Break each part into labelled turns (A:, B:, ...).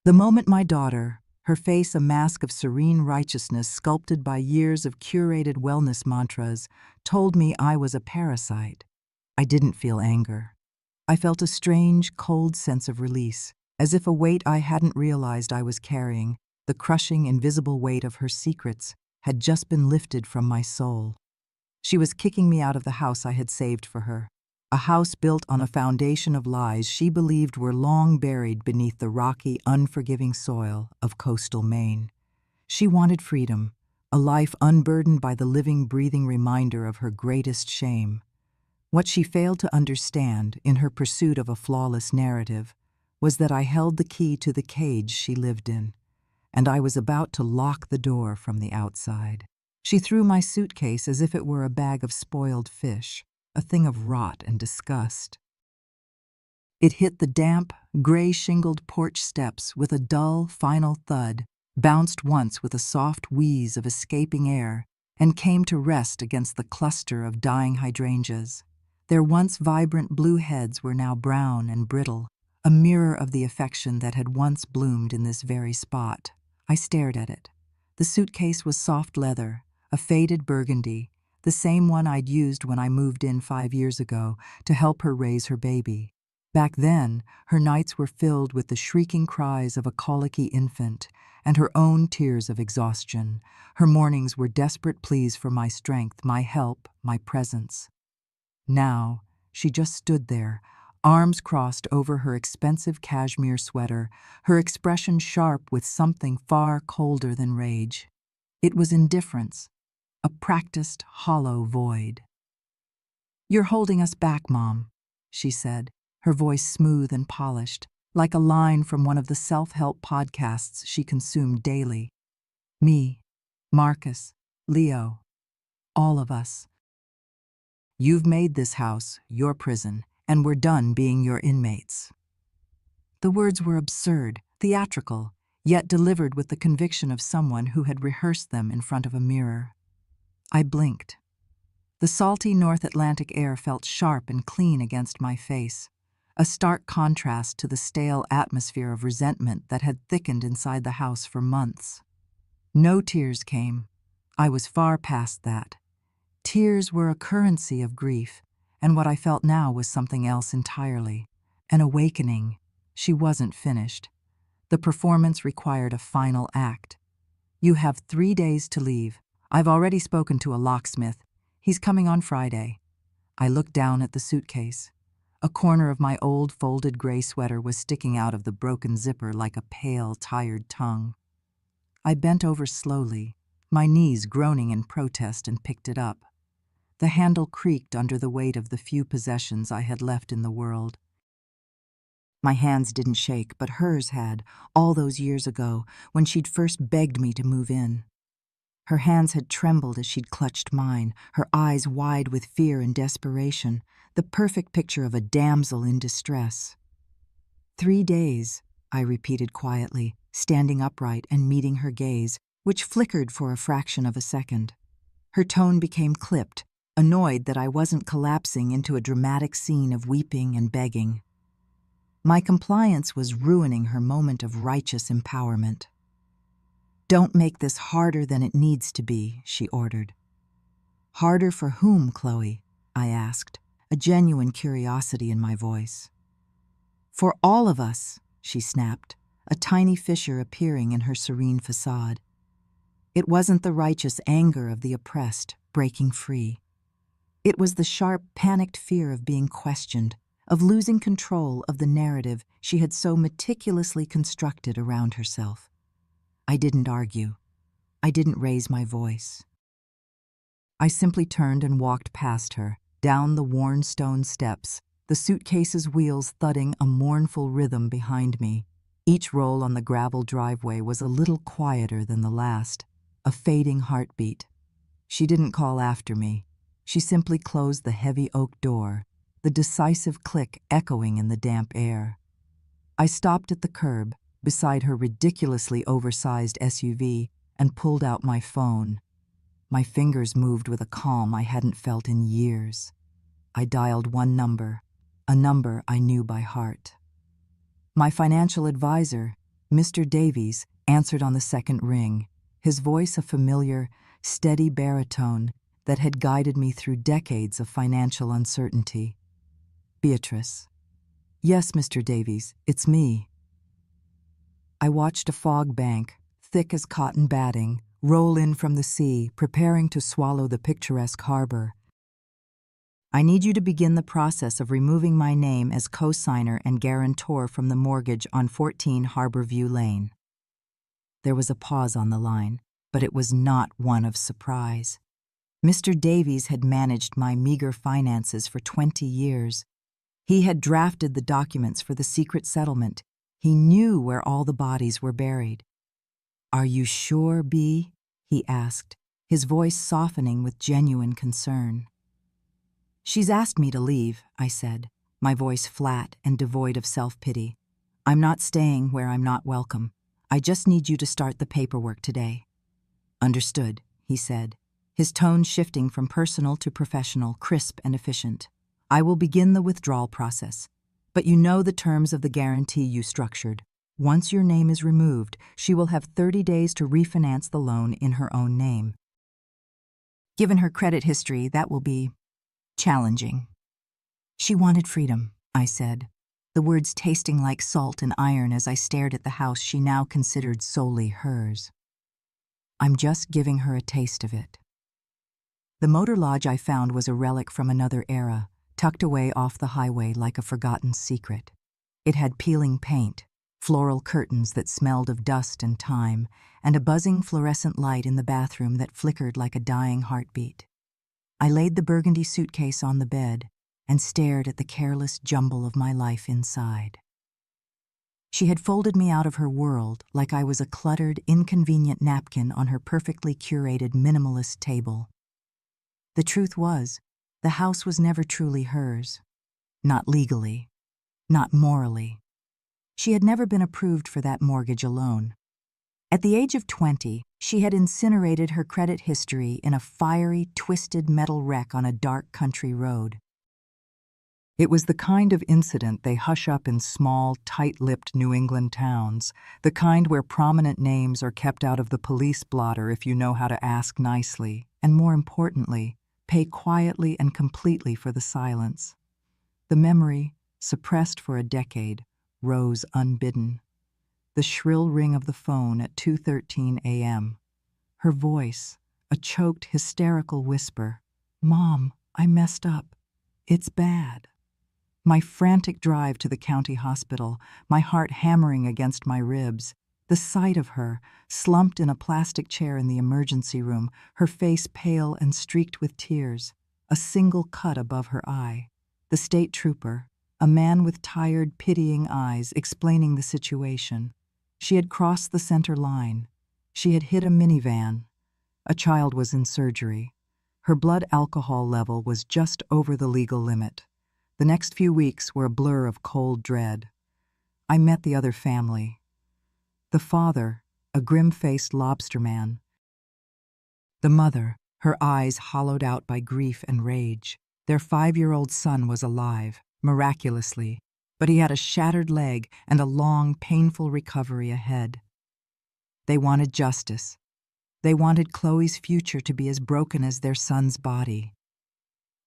A: The moment my daughter, her face a mask of serene righteousness sculpted by years of curated wellness mantras, told me I was a parasite, I didn't feel anger. I felt a strange, cold sense of release, as if a weight I hadn't realized I was carrying, the crushing, invisible weight of her secrets, had just been lifted from my soul. She was kicking me out of the house I had saved for her, a house built on a foundation of lies she believed were long buried beneath the rocky, unforgiving soil of coastal Maine. She wanted freedom, a life unburdened by the living, breathing reminder of her greatest shame. What she failed to understand, in her pursuit of a flawless narrative, was that I held the key to the cage she lived in, and I was about to lock the door from the outside. She threw my suitcase as if it were a bag of spoiled fish, a thing of rot and disgust. It hit the damp, gray-shingled porch steps with a dull, final thud, bounced once with a soft wheeze of escaping air, and came to rest against the cluster of dying hydrangeas. Their once vibrant blue heads were now brown and brittle, a mirror of the affection that had once bloomed in this very spot. I stared at it. The suitcase was soft leather, a faded burgundy, the same one I'd used when I moved in 5 years ago to help her raise her baby. Back then, her nights were filled with the shrieking cries of a colicky infant and her own tears of exhaustion. Her mornings were desperate pleas for my strength, my help, my presence. Now, she just stood there, arms crossed over her expensive cashmere sweater, her expression sharp with something far colder than rage. It was indifference, a practiced, hollow void. "You're holding us back, Mom," she said, her voice smooth and polished, like a line from one of the self-help podcasts she consumed daily. "Me, Marcus, Leo, all of us. You've made this house your prison, and we're done being your inmates." The words were absurd, theatrical, yet delivered with the conviction of someone who had rehearsed them in front of a mirror. I blinked. The salty North Atlantic air felt sharp and clean against my face, a stark contrast to the stale atmosphere of resentment that had thickened inside the house for months. No tears came. I was far past that. Tears were a currency of grief, and what I felt now was something else entirely. An awakening. She wasn't finished. The performance required a final act. "You have 3 days to leave. I've already spoken to a locksmith. He's coming on Friday." I looked down at the suitcase. A corner of my old folded gray sweater was sticking out of the broken zipper like a pale, tired tongue. I bent over slowly, my knees groaning in protest, and picked it up. The handle creaked under the weight of the few possessions I had left in the world. My hands didn't shake, but hers had, all those years ago, when she'd first begged me to move in. Her hands had trembled as she'd clutched mine, her eyes wide with fear and desperation, the perfect picture of a damsel in distress. 3 days, I repeated quietly, standing upright and meeting her gaze, which flickered for a fraction of a second. Her tone became clipped, annoyed that I wasn't collapsing into a dramatic scene of weeping and begging. My compliance was ruining her moment of righteous empowerment. "Don't make this harder than it needs to be," she ordered. "Harder for whom, Chloe?" I asked, a genuine curiosity in my voice. "For all of us," she snapped, a tiny fissure appearing in her serene facade. It wasn't the righteous anger of the oppressed breaking free. It was the sharp, panicked fear of being questioned, of losing control of the narrative she had so meticulously constructed around herself. I didn't argue. I didn't raise my voice. I simply turned and walked past her, down the worn stone steps, the suitcase's wheels thudding a mournful rhythm behind me. Each roll on the gravel driveway was a little quieter than the last, a fading heartbeat. She didn't call after me. She simply closed the heavy oak door, the decisive click echoing in the damp air. I stopped at the curb, beside her ridiculously oversized SUV, and pulled out my phone. My fingers moved with a calm I hadn't felt in years. I dialed one number, a number I knew by heart. "My financial advisor," Mr. Davies answered on the second ring, his voice a familiar, steady baritone that had guided me through decades of financial uncertainty. Beatrice. Yes, Mr. Davies, it's me. I watched a fog bank, thick as cotton batting, roll in from the sea, preparing to swallow the picturesque harbor. I need you to begin the process of removing my name as co-signer and guarantor from the mortgage on 14 Harborview Lane. There was a pause on the line, but it was not one of surprise. Mr. Davies had managed my meager finances for 20 years. He had drafted the documents for the secret settlement. He knew where all the bodies were buried. "Are you sure, B?" he asked, his voice softening with genuine concern. "She's asked me to leave," I said, my voice flat and devoid of self-pity. "I'm not staying where I'm not welcome. I just need you to start the paperwork today." "Understood," he said, his tone shifting from personal to professional, crisp and efficient. "I will begin the withdrawal process, but you know the terms of the guarantee you structured. Once your name is removed, she will have 30 days to refinance the loan in her own name. Given her credit history, that will be challenging." "She wanted freedom," I said, the words tasting like salt and iron as I stared at the house she now considered solely hers. "I'm just giving her a taste of it." The motor lodge I found was a relic from another era, tucked away off the highway like a forgotten secret. It had peeling paint, floral curtains that smelled of dust and time, and a buzzing fluorescent light in the bathroom that flickered like a dying heartbeat. I laid the burgundy suitcase on the bed and stared at the careless jumble of my life inside. She had folded me out of her world like I was a cluttered, inconvenient napkin on her perfectly curated minimalist table. The truth was, the house was never truly hers. Not legally. Not morally. She had never been approved for that mortgage alone. At the age of 20, she had incinerated her credit history in a fiery, twisted metal wreck on a dark country road. It was the kind of incident they hush up in small, tight-lipped New England towns, the kind where prominent names are kept out of the police blotter if you know how to ask nicely, and more importantly, pay quietly and completely for the silence. The memory, suppressed for a decade, rose unbidden. The shrill ring of the phone at 2:13 a.m. Her voice, a choked, hysterical whisper. "Mom, I messed up. It's bad." My frantic drive to the county hospital, my heart hammering against my ribs. The sight of her, slumped in a plastic chair in the emergency room, her face pale and streaked with tears, a single cut above her eye. The state trooper, a man with tired, pitying eyes, explaining the situation. She had crossed the center line. She had hit a minivan. A child was in surgery. Her blood alcohol level was just over the legal limit. The next few weeks were a blur of cold dread. I met the other family. The father, a grim-faced lobsterman. The mother, her eyes hollowed out by grief and rage. Their 5-year-old son was alive, miraculously, but he had a shattered leg and a long, painful recovery ahead. They wanted justice. They wanted Chloe's future to be as broken as their son's body.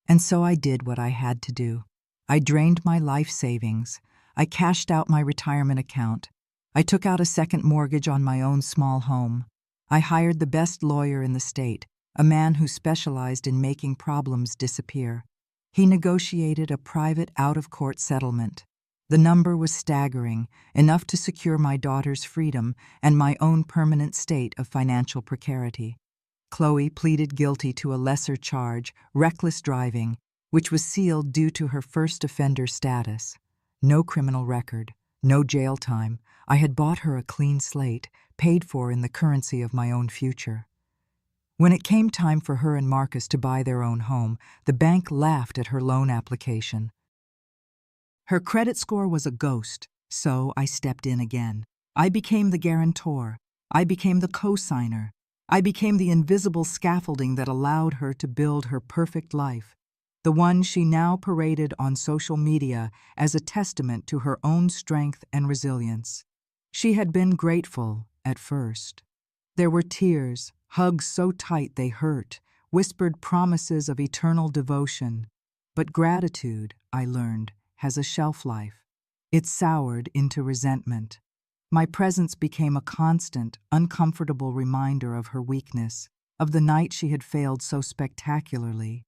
A: And so I did what I had to do. I drained my life savings. I cashed out my retirement account. I took out a second mortgage on my own small home. I hired the best lawyer in the state, a man who specialized in making problems disappear. He negotiated a private out-of-court settlement. The number was staggering, enough to secure my daughter's freedom and my own permanent state of financial precarity. Chloe pleaded guilty to a lesser charge, reckless driving, which was sealed due to her first offender status. No criminal record, no jail time. I had bought her a clean slate, paid for in the currency of my own future. When it came time for her and Marcus to buy their own home, the bank laughed at her loan application. Her credit score was a ghost, so I stepped in again. I became the guarantor. I became the co-signer. I became the invisible scaffolding that allowed her to build her perfect life, the one she now paraded on social media as a testament to her own strength and resilience. She had been grateful at first. There were tears, hugs so tight they hurt, whispered promises of eternal devotion. But gratitude, I learned, has a shelf life. It soured into resentment. My presence became a constant, uncomfortable reminder of her weakness, of the night she had failed so spectacularly.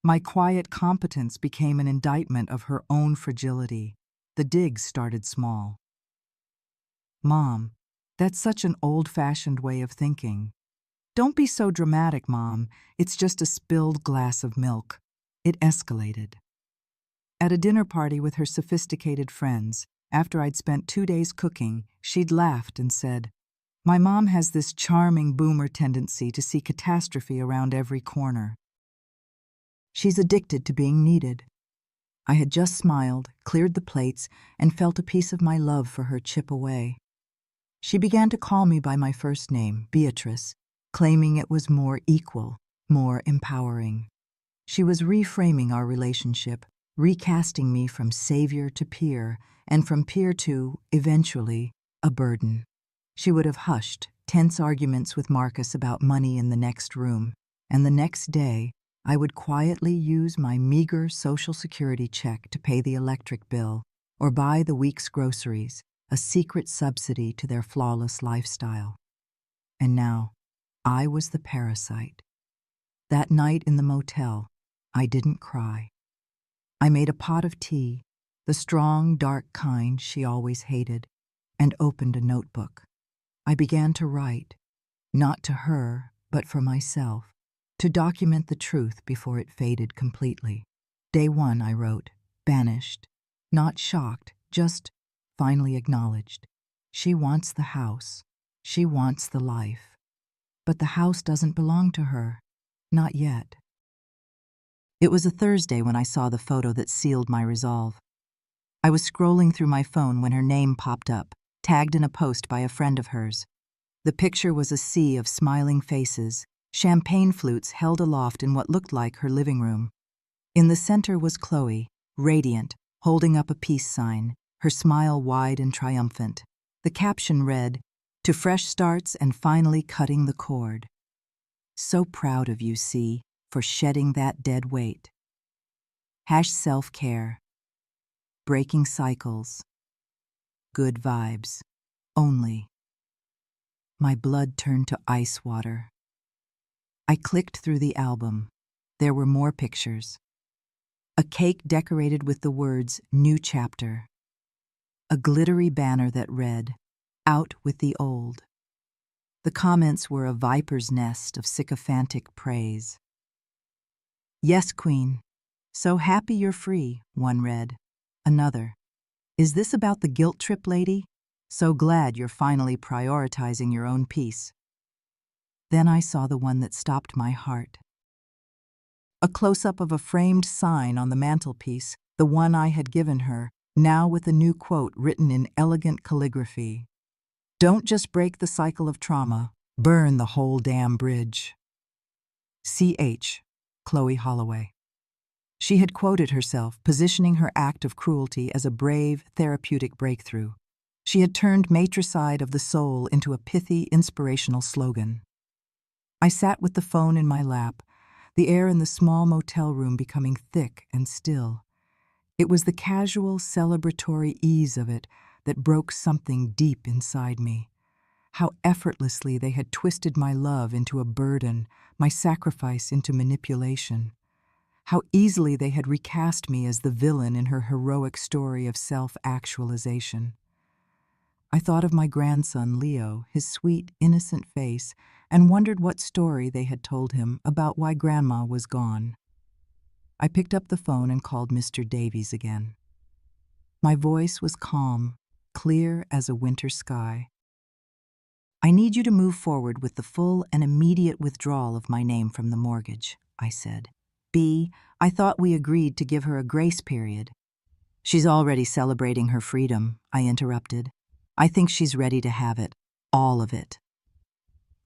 A: My quiet competence became an indictment of her own fragility. The digs started small. "Mom, that's such an old-fashioned way of thinking." "Don't be so dramatic, Mom. It's just a spilled glass of milk." It escalated. At a dinner party with her sophisticated friends, after I'd spent 2 days cooking, she'd laughed and said, "My mom has this charming boomer tendency to see catastrophe around every corner. She's addicted to being needed." I had just smiled, cleared the plates, and felt a piece of my love for her chip away. She began to call me by my first name, Beatrice, claiming it was more equal, more empowering. She was reframing our relationship, recasting me from savior to peer, and from peer to, eventually, a burden. She would have hushed tense arguments with Marcus about money in the next room, and the next day, I would quietly use my meager Social Security check to pay the electric bill or buy the week's groceries, a secret subsidy to their flawless lifestyle. And now, I was the parasite. That night in the motel, I didn't cry. I made a pot of tea, the strong, dark kind she always hated, and opened a notebook. I began to write, not to her, but for myself, to document the truth before it faded completely. Day 1, I wrote, banished, not shocked, just finally acknowledged. She wants the house. She wants the life. But the house doesn't belong to her. Not yet. It was a Thursday when I saw the photo that sealed my resolve. I was scrolling through my phone when her name popped up, tagged in a post by a friend of hers. The picture was a sea of smiling faces, champagne flutes held aloft in what looked like her living room. In the center was Chloe, radiant, holding up a peace sign, her smile wide and triumphant. The caption read, "To fresh starts and finally cutting the cord. So proud of you, C, for shedding that dead weight. #self-care. Breaking cycles. Good vibes. Only." My blood turned to ice water. I clicked through the album. There were more pictures. A cake decorated with the words, "New Chapter." A glittery banner that read, "Out with the old." The comments were a viper's nest of sycophantic praise. "Yes, Queen. So happy you're free," one read. Another, "Is this about the guilt trip, lady? So glad you're finally prioritizing your own peace." Then I saw the one that stopped my heart. A close-up of a framed sign on the mantelpiece, the one I had given her, now with a new quote written in elegant calligraphy. "Don't just break the cycle of trauma, burn the whole damn bridge." C.H. Chloe Holloway. She had quoted herself, positioning her act of cruelty as a brave, therapeutic breakthrough. She had turned matricide of the soul into a pithy, inspirational slogan. I sat with the phone in my lap, the air in the small motel room becoming thick and still. It was the casual, celebratory ease of it that broke something deep inside me. How effortlessly they had twisted my love into a burden, my sacrifice into manipulation. How easily they had recast me as the villain in her heroic story of self-actualization. I thought of my grandson, Leo, his sweet, innocent face, and wondered what story they had told him about why Grandma was gone. I picked up the phone and called Mr. Davies again. My voice was calm, clear as a winter sky. "I need you to move forward with the full and immediate withdrawal of my name from the mortgage," I said. "B, I thought we agreed to give her a grace period." "She's already celebrating her freedom," I interrupted. "I think she's ready to have it, all of it."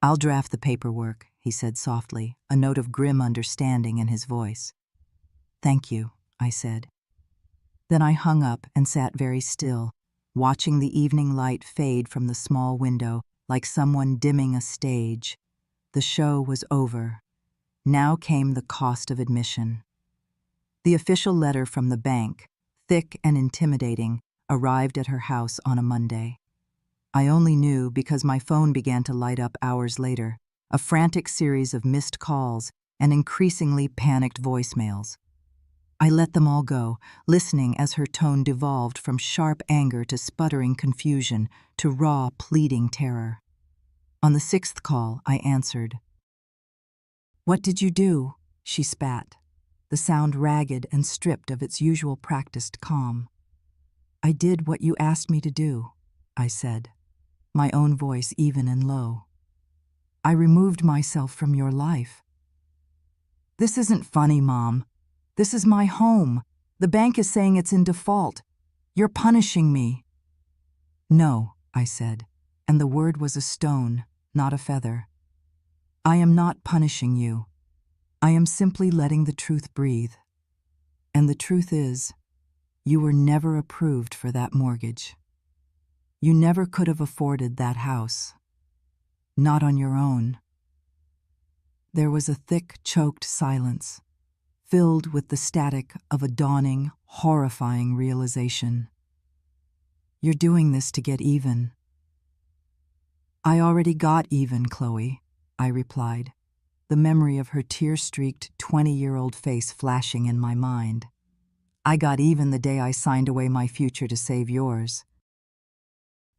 A: "I'll draft the paperwork," he said softly, a note of grim understanding in his voice. "Thank you," I said. Then I hung up and sat very still, watching the evening light fade from the small window like someone dimming a stage. The show was over. Now came the cost of admission. The official letter from the bank, thick and intimidating, arrived at her house on a Monday. I only knew because my phone began to light up hours later, a frantic series of missed calls and increasingly panicked voicemails. I let them all go, listening as her tone devolved from sharp anger to sputtering confusion to raw, pleading terror. On the sixth call, I answered. "What did you do?" she spat, the sound ragged and stripped of its usual practiced calm. "I did what you asked me to do," I said, my own voice even and low. "I removed myself from your life." "This isn't funny, Mom. This is my home. The bank is saying it's in default. You're punishing me." "No," I said, and the word was a stone, not a feather. "I am not punishing you. I am simply letting the truth breathe. And the truth is, you were never approved for that mortgage. You never could have afforded that house. Not on your own." There was a thick, choked silence, filled with the static of a dawning, horrifying realization. "You're doing this to get even." "I already got even, Chloe," I replied, the memory of her tear-streaked 20-year-old face flashing in my mind. "I got even the day I signed away my future to save yours.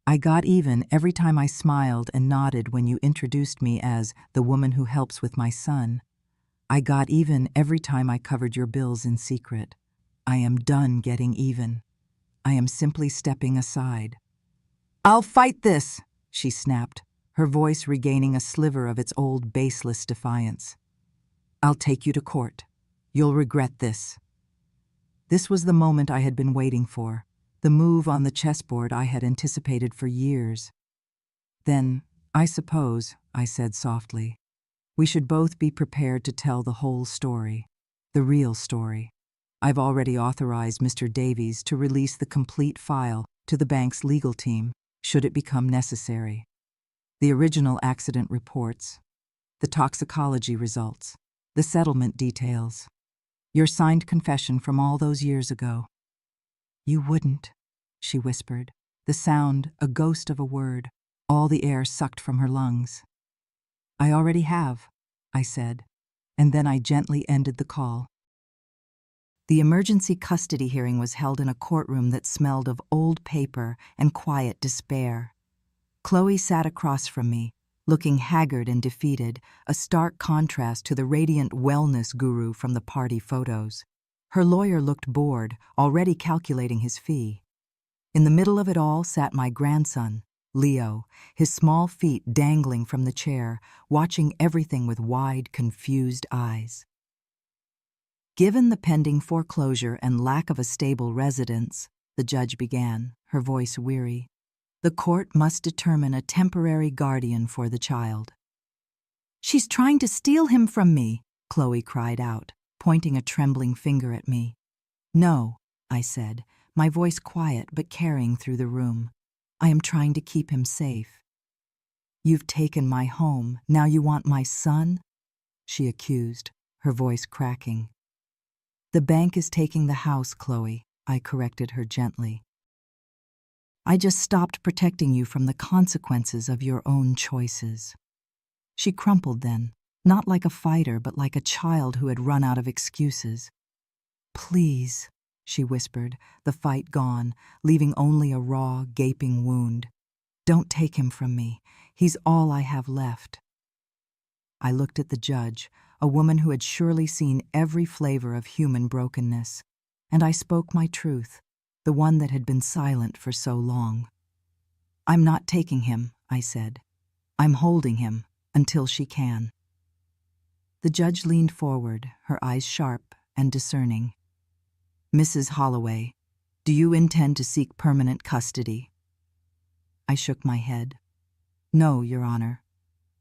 A: I got even every time I smiled and nodded when you introduced me as the woman who helps with my son. I got even every time I covered your bills in secret. I am done getting even. I am simply stepping aside." "I'll fight this," she snapped, her voice regaining a sliver of its old baseless defiance. "I'll take you to court. You'll regret this." This was the moment I had been waiting for, the move on the chessboard I had anticipated for years. "Then, I suppose," I said softly, "we should both be prepared to tell the whole story, the real story. I've already authorized Mr. Davies to release the complete file to the bank's legal team, should it become necessary. The original accident reports, the toxicology results, the settlement details, your signed confession from all those years ago." "You wouldn't," she whispered, the sound a ghost of a word, all the air sucked from her lungs. "I already have," I said, and then I gently ended the call. The emergency custody hearing was held in a courtroom that smelled of old paper and quiet despair. Chloe sat across from me, looking haggard and defeated, a stark contrast to the radiant wellness guru from the party photos. Her lawyer looked bored, already calculating his fee. In the middle of it all sat my grandson, Leo, his small feet dangling from the chair, watching everything with wide, confused eyes. "Given the pending foreclosure and lack of a stable residence," the judge began, her voice weary, "the court must determine a temporary guardian for the child." "She's trying to steal him from me," Chloe cried out, pointing a trembling finger at me. "No," I said, my voice quiet but carrying through the room. "I am trying to keep him safe." "You've taken my home, now you want my son?" she accused, her voice cracking. "The bank is taking the house, Chloe," I corrected her gently. "I just stopped protecting you from the consequences of your own choices." She crumpled then, not like a fighter but like a child who had run out of excuses. "Please," she whispered, the fight gone, leaving only a raw, gaping wound. "Don't take him from me. He's all I have left." I looked at the judge, a woman who had surely seen every flavor of human brokenness, and I spoke my truth, the one that had been silent for so long. "I'm not taking him," I said. "I'm holding him until she can." The judge leaned forward, her eyes sharp and discerning. "Mrs. Holloway, do you intend to seek permanent custody?" I shook my head. "No, Your Honor.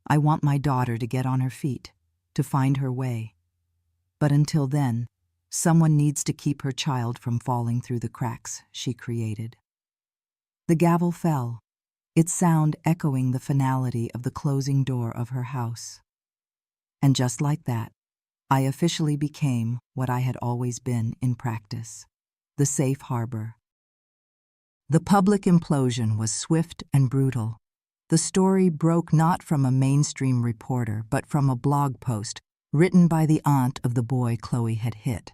A: I want my daughter to get on her feet, to find her way. But until then, someone needs to keep her child from falling through the cracks she created." The gavel fell, its sound echoing the finality of the closing door of her house. And just like that, I officially became what I had always been in practice, the safe harbor. The public implosion was swift and brutal. The story broke not from a mainstream reporter, but from a blog post written by the aunt of the boy Chloe had hit.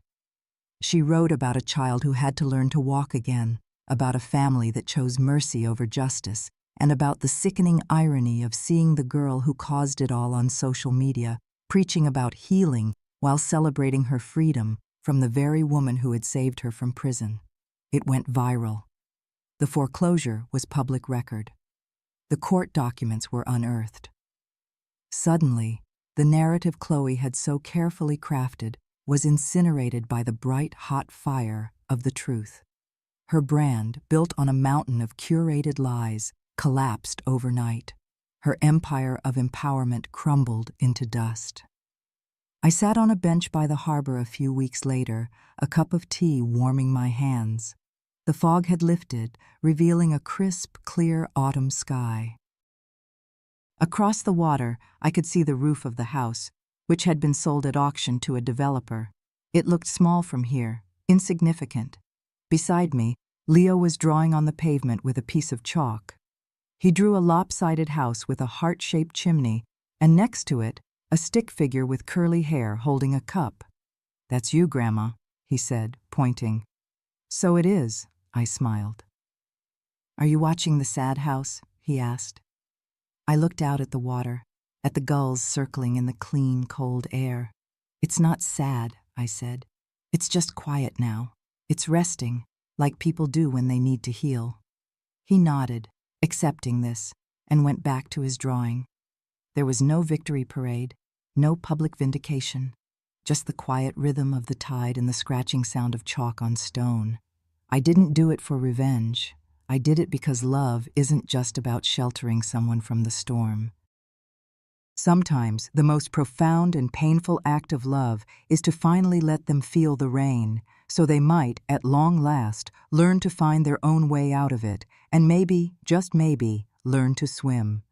A: She wrote about a child who had to learn to walk again, about a family that chose mercy over justice, and about the sickening irony of seeing the girl who caused it all on social media preaching about healing while celebrating her freedom from the very woman who had saved her from prison. It went viral. The foreclosure was public record. The court documents were unearthed. Suddenly, the narrative Chloe had so carefully crafted was incinerated by the bright, hot fire of the truth. Her brand, built on a mountain of curated lies, collapsed overnight. Her empire of empowerment crumbled into dust. I sat on a bench by the harbor a few weeks later, a cup of tea warming my hands. The fog had lifted, revealing a crisp, clear autumn sky. Across the water, I could see the roof of the house, which had been sold at auction to a developer. It looked small from here, insignificant. Beside me, Leo was drawing on the pavement with a piece of chalk. He drew a lopsided house with a heart-shaped chimney, and next to it, a stick figure with curly hair holding a cup. "That's you, Grandma," he said, pointing. "So it is," I smiled. "Are you watching the sad house?" he asked. I looked out at the water, at the gulls circling in the clean, cold air. "It's not sad," I said. "It's just quiet now. It's resting, like people do when they need to heal." He nodded, accepting this, and went back to his drawing. There was no victory parade, no public vindication, just the quiet rhythm of the tide and the scratching sound of chalk on stone. I didn't do it for revenge. I did it because love isn't just about sheltering someone from the storm. Sometimes the most profound and painful act of love is to finally let them feel the rain, so they might, at long last, learn to find their own way out of it, and maybe, just maybe, learn to swim.